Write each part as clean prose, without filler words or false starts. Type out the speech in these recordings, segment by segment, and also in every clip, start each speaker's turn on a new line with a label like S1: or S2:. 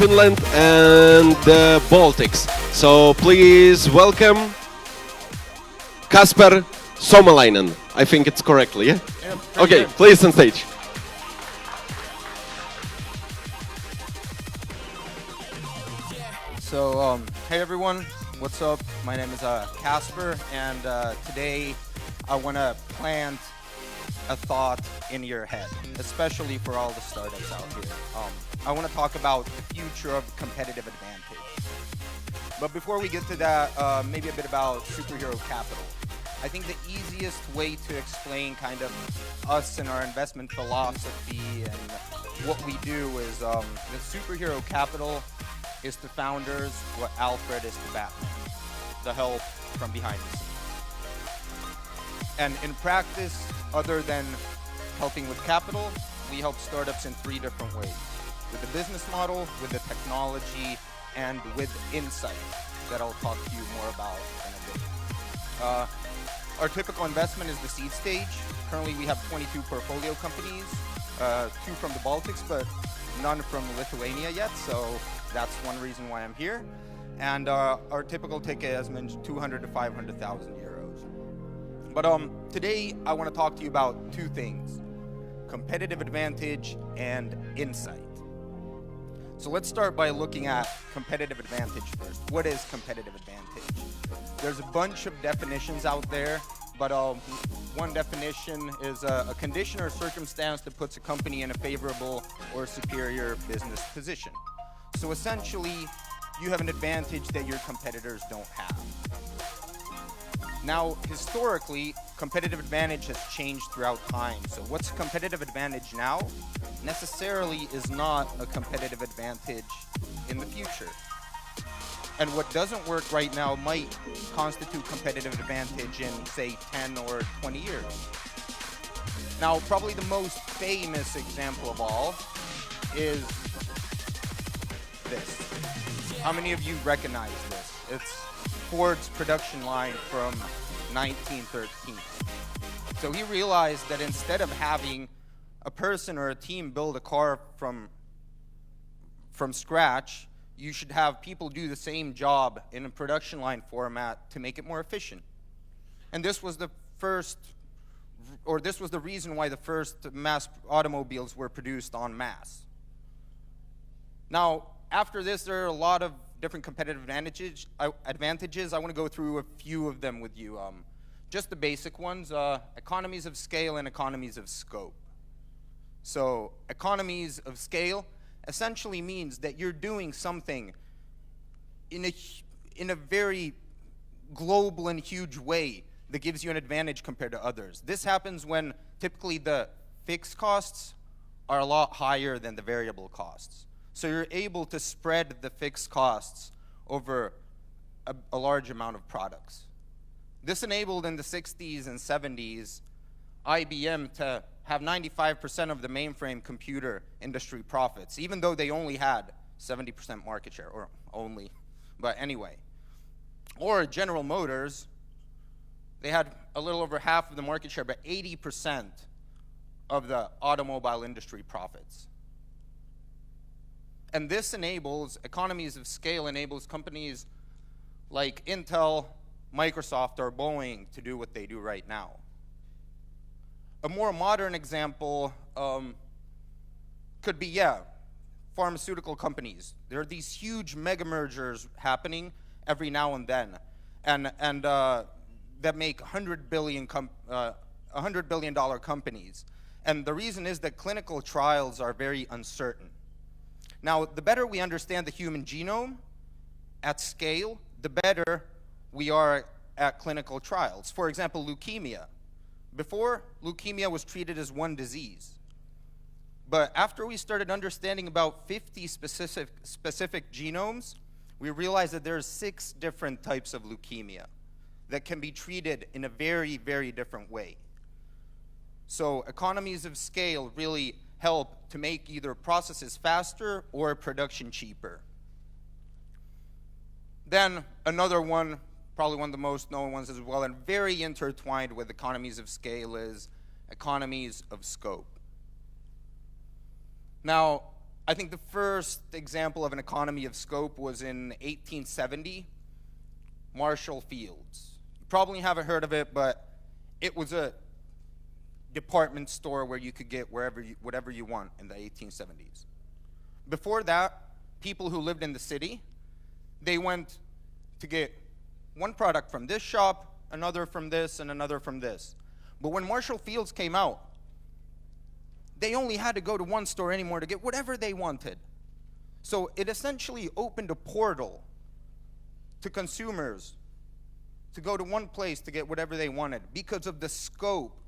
S1: Finland and the Baltics. So please welcome Kasper Suomalainen. I think it's correctly, yeah? Okay, please on stage.
S2: So, hey everyone, what's up? My name is Kasper, and today I want to plant a thought in your head, especially for all the startups out here. I want to talk about the future of competitive advantage. But before we get to that, maybe a bit about superhero capital. I think the easiest way to explain kind of us and our investment philosophy and what we do is the superhero capital is to founders what Alfred is to Batman, the help from behind the scenes. And in practice, other than helping with capital, we help startups in 3 different ways. With the business model, with the technology, and with insight that I'll talk to you more about in a bit. Our typical investment is the seed stage. Currently we have 22 portfolio companies, 2 from the Baltics, but none from Lithuania yet, so that's one reason why I'm here. And our typical ticket, as mentioned, 200 to 500,000 euros. But today I want to talk to you about 2 things: competitive advantage and insight. So let's start by looking at competitive advantage first. What is competitive advantage? There's a bunch of definitions out there, but one definition is a condition or circumstance that puts a company in a favorable or superior business position. So essentially, you have an advantage that your competitors don't have. Now, historically, competitive advantage has changed throughout time. So what's a competitive advantage now necessarily is not a competitive advantage in the future. And what doesn't work right now might constitute competitive advantage in, say, 10 or 20 years. Now, probably the most famous example of all is this. How many of you recognize this? It's Ford's production line from 1913. So he realized that instead of having a person or a team build a car from scratch, you should have people do the same job in a production line format to make it more efficient. And this was the reason why the first mass automobiles were produced en masse. Now, after this, there are a lot of different competitive advantages. I want to go through a few of them with you. Just the basic ones, economies of scale and economies of scope. So economies of scale essentially means that you're doing something in a very global and huge way that gives you an advantage compared to others. This happens when typically the fixed costs are a lot higher than the variable costs. So you're able to spread the fixed costs over a large amount of products. This enabled in the 60s and 70s IBM to have 95% of the mainframe computer industry profits, even though they only had 70% market share, or only, but anyway. Or General Motors, they had a little over half of the market share, but 80% of the automobile industry profits. And this enables, economies of scale enables companies like Intel, Microsoft, or Boeing to do what they do right now. A more modern example could be, pharmaceutical companies. There are these huge mega mergers happening every now and then, and that make $100 billion companies. And the reason is that clinical trials are very uncertain. Now, the better we understand the human genome at scale, the better we are at clinical trials. For example, leukemia. Before, leukemia was treated as one disease. But after we started understanding about 50 specific genomes, we realized that there's 6 different types of leukemia that can be treated in a very, very different way. So economies of scale really help to make either processes faster or production cheaper. Then another one, probably one of the most known ones as well, and very intertwined with economies of scale, is economies of scope. Now, I think the first example of an economy of scope was in 1870, Marshall Fields. You probably haven't heard of it, but it was a department store where you could get whatever you want in the 1870s. Before that, people who lived in the city, they went to get one product from this shop, another from this, and another from this. But when Marshall Fields came out, they only had to go to one store anymore to get whatever they wanted. So it essentially opened a portal to consumers to go to one place to get whatever they wanted because of the scope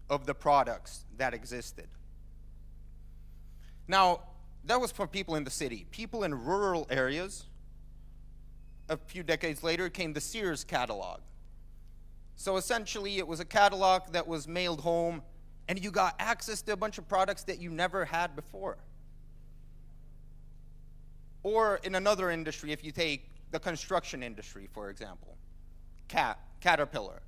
S2: of the products that existed. Now, that was for people in the city. People in rural areas, a few decades later, came the Sears Catalog. So essentially, it was a catalog that was mailed home, and you got access to a bunch of products that you never had before. Or in another industry, if you take the construction industry, for example, Caterpillar.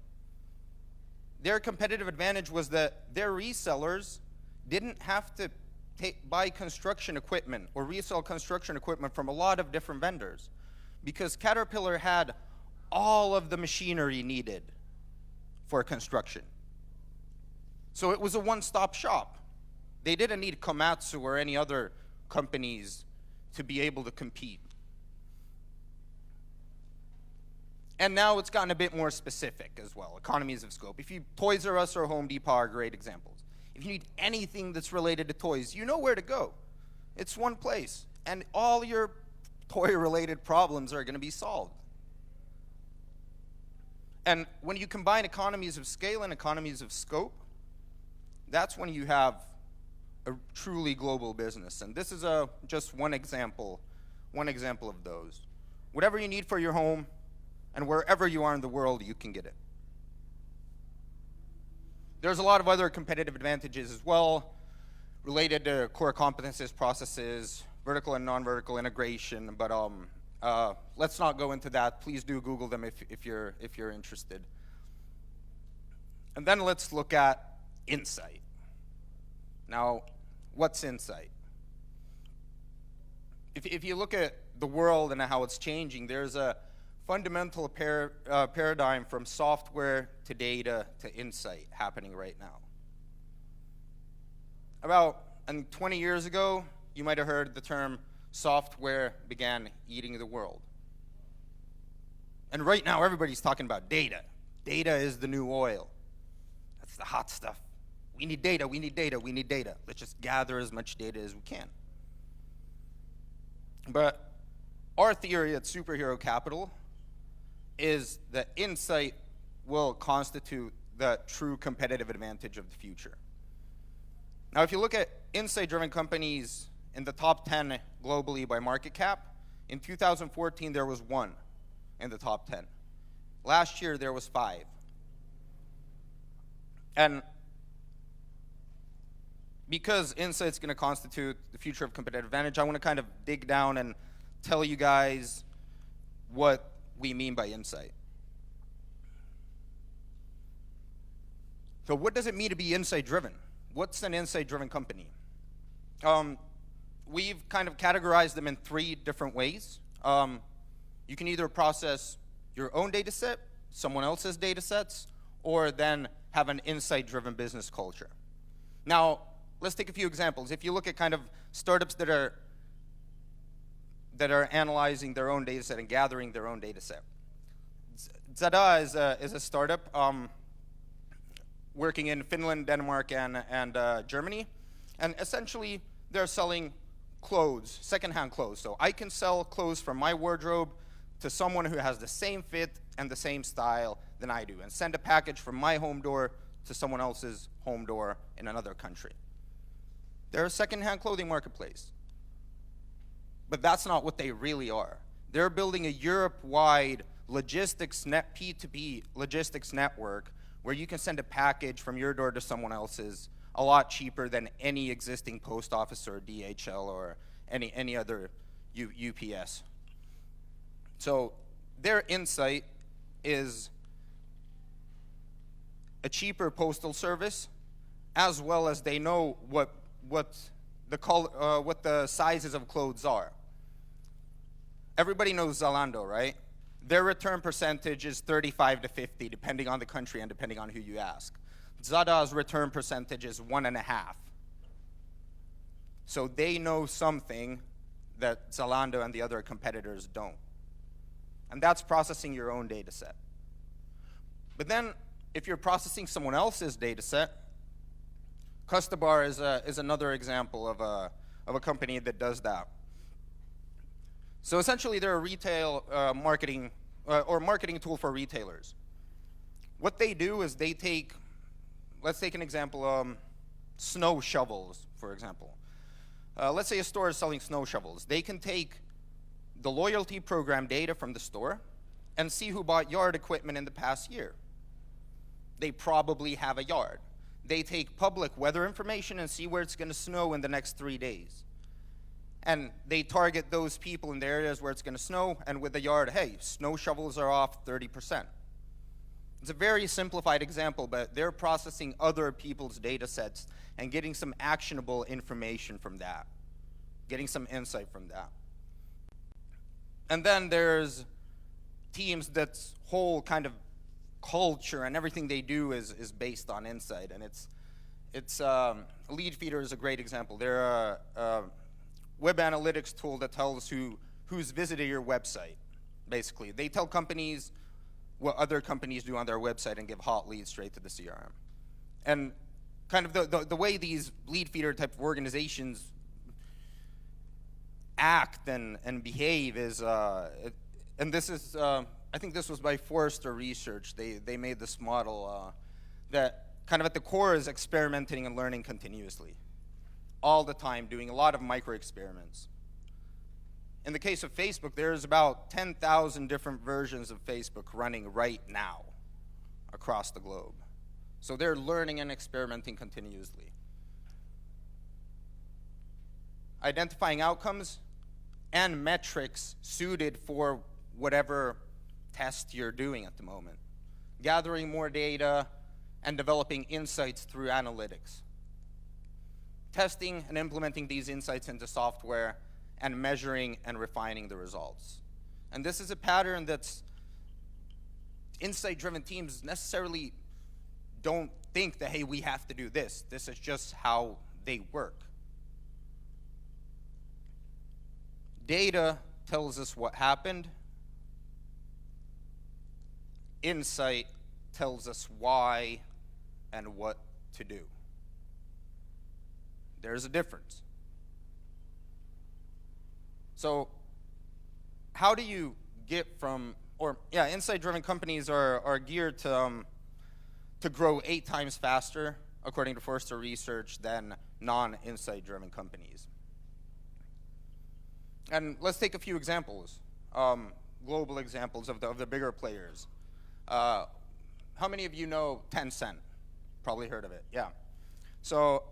S2: Their competitive advantage was that their resellers didn't have to buy construction equipment or resell construction equipment from a lot of different vendors because Caterpillar had all of the machinery needed for construction. So it was a one-stop shop. They didn't need Komatsu or any other companies to be able to compete. And now it's gotten a bit more specific as well, economies of scope. Toys R Us or Home Depot are great examples. If you need anything that's related to toys, you know where to go. It's one place, and all your toy-related problems are going to be solved. And when you combine economies of scale and economies of scope, that's when you have a truly global business. And this is just one example of those. Whatever you need for your home, and wherever you are in the world, you can get it. There's a lot of other competitive advantages as well, related to core competencies, processes, vertical and non-vertical integration, but let's not go into that. Please do Google them if you're interested. And then let's look at insight. Now, what's insight? If you look at the world and how it's changing, there's a fundamental paradigm from software to data to insight happening right now. About 20 years ago, you might have heard the term software began eating the world. And right now, everybody's talking about data. Data is the new oil. That's the hot stuff. We need data, we need data, we need data. Let's just gather as much data as we can. But our theory at Superhero Capital is that insight will constitute the true competitive advantage of the future. Now, if you look at insight-driven companies in the top 10 globally by market cap, in 2014 there was 1 in the top 10. Last year there was 5. And because insight's going to constitute the future of competitive advantage, I want to kind of dig down and tell you guys what we mean by insight. So what does it mean to be insight-driven? What's an insight-driven company? We've kind of categorized them in 3 different ways. You can either process your own data set, someone else's data sets, or then have an insight-driven business culture. Now, let's take a few examples. If you look at kind of startups that are analyzing their own data set and gathering their own data set. Zada is a startup working in Finland, Denmark, and Germany. And essentially, they're selling clothes, secondhand clothes. So I can sell clothes from my wardrobe to someone who has the same fit and the same style than I do, and send a package from my home door to someone else's home door in another country. They're a secondhand clothing marketplace. But that's not what they really are. They're building a Europe-wide P2P logistics network where you can send a package from your door to someone else's a lot cheaper than any existing post office or DHL or any other UPS. So their insight is a cheaper postal service, as well as they know what what the sizes of clothes are. Everybody knows Zalando, right? Their return percentage is 35 to 50, depending on the country and depending on who you ask. Zada's return percentage is 1.5. So they know something that Zalando and the other competitors don't. And that's processing your own data set. But then, if you're processing someone else's data set, Kasper is another example of a company that does that. So essentially, they're a retail marketing tool for retailers. What they do is they take, let's take an example, snow shovels, for example. Let's say a store is selling snow shovels. They can take the loyalty program data from the store and see who bought yard equipment in the past year. They probably have a yard. They take public weather information and see where it's going to snow in the next 3 days. And they target those people in the areas where it's going to snow, and with the yard, hey, snow shovels are off 30%. It's a very simplified example, but they're processing other people's data sets and getting some actionable information from that, getting some insight from that. And then there's teams that's whole kind of culture and everything they do is based on insight, and it's Leadfeeder is a great example. They're a web analytics tool that tells who's visited your website. Basically, they tell companies what other companies do on their website and give hot leads straight to the CRM. And kind of the way these Leadfeeder type of organizations act and behave is, and this is, I think this was by Forrester Research. They made this model that kind of at the core is experimenting and learning continuously, all the time, doing a lot of micro experiments. In the case of Facebook, there's about 10,000 different versions of Facebook running right now across the globe. So they're learning and experimenting continuously. Identifying outcomes and metrics suited for whatever test you're doing at the moment. Gathering more data and developing insights through analytics. Testing and implementing these insights into software and measuring and refining the results. And this is a pattern that's insight-driven teams necessarily don't think that, hey, we have to do this. This is just how they work. Data tells us what happened. Insight tells us why and what to do. There's a difference. So how do you get from, insight-driven companies are geared to grow 8 times faster, according to Forrester Research, than non-insight-driven companies. And let's take a few examples, global examples of the bigger players. How many of you know Tencent? Probably heard of it, yeah. So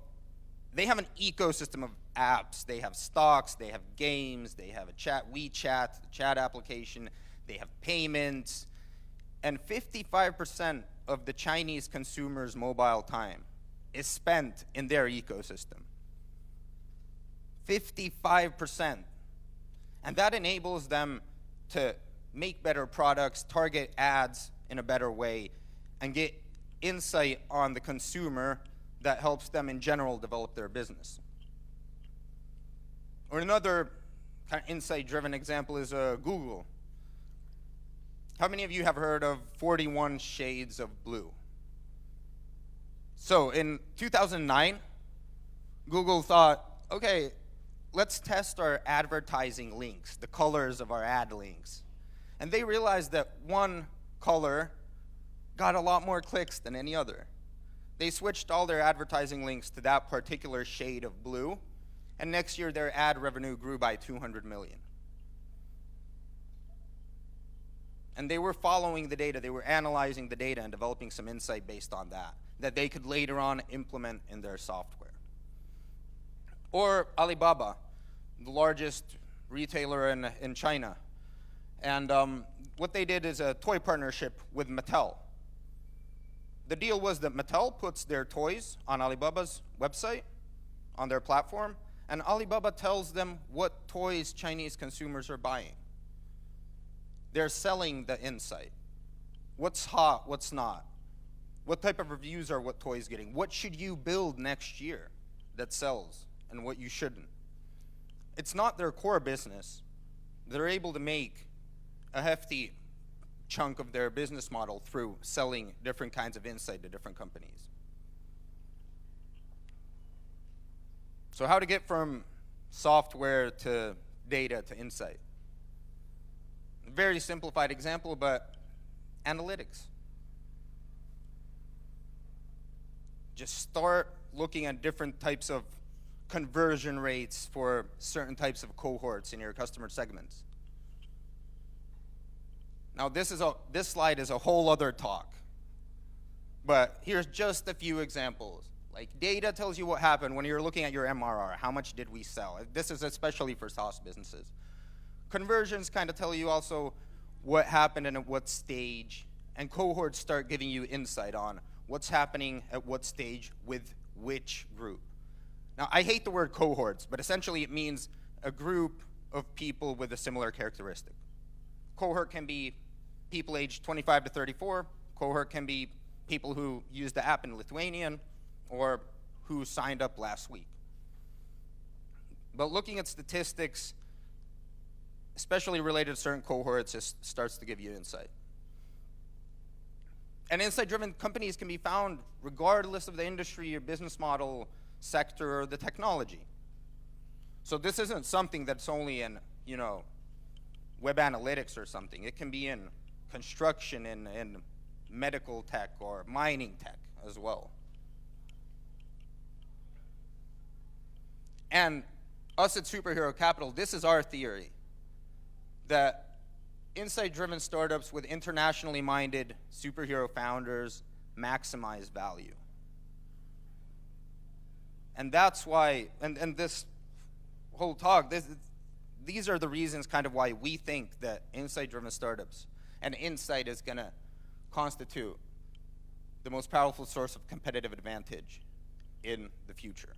S2: they have an ecosystem of apps. They have stocks, they have games, they have a WeChat, chat application, they have payments, and 55% of the Chinese consumers' mobile time is spent in their ecosystem. 55%. And that enables them to make better products, target ads in a better way, and get insight on the consumer that helps them in general develop their business. Or another kind of insight-driven example is Google. How many of you have heard of 41 Shades of Blue? So in 2009, Google thought, okay, let's test our advertising links, the colors of our ad links. And they realized that one color got a lot more clicks than any other. They switched all their advertising links to that particular shade of blue, and next year their ad revenue grew by 200 million. And they were following the data, they were analyzing the data and developing some insight based on that they could later on implement in their software. Or Alibaba, the largest retailer in China. And what they did is a toy partnership with Mattel. The deal was that Mattel puts their toys on Alibaba's website, on their platform, And Alibaba tells them what toys Chinese consumers are buying. They're selling the insight. What's hot, what's not? What type of reviews are what toys getting? What should you build next year that sells and what you shouldn't? It's not their core business. They're able to make a hefty chunk of their business model through selling different kinds of insight to different companies. So how to get from software to data to insight? Very simplified example, but analytics. Just start looking at different types of conversion rates for certain types of cohorts in your customer segments. Now this slide is a whole other talk, but here's just a few examples. Like data tells you what happened when you're looking at your MRR, how much did we sell? This is especially for SaaS businesses. Conversions kind of tell you also what happened and at what stage, and cohorts start giving you insight on what's happening at what stage with which group. Now I hate the word cohorts, but essentially it means a group of people with a similar characteristic. Cohort can be people aged 25 to 34. Cohort can be people who use the app in Lithuanian or who signed up last week. But looking at statistics, especially related to certain cohorts, just starts to give you insight. And insight-driven companies can be found regardless of the industry, your business model, sector, or the technology. So this isn't something that's only in, web analytics or something. It can be in construction, in medical tech, or mining tech as well. And us at Superhero Capital, this is our theory, that insight-driven startups with internationally minded superhero founders maximize value. And that's why, and this whole talk, these are the reasons kind of why we think that insight-driven startups and insight is going to constitute the most powerful source of competitive advantage in the future.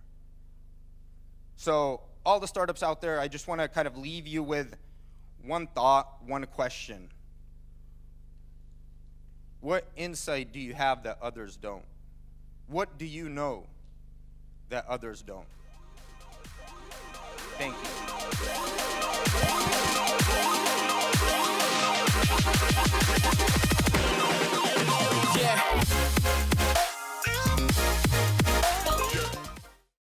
S2: So all the startups out there, I just want to kind of leave you with one thought, one question. What insight do you have that others don't? What do you know that others don't? Thank you.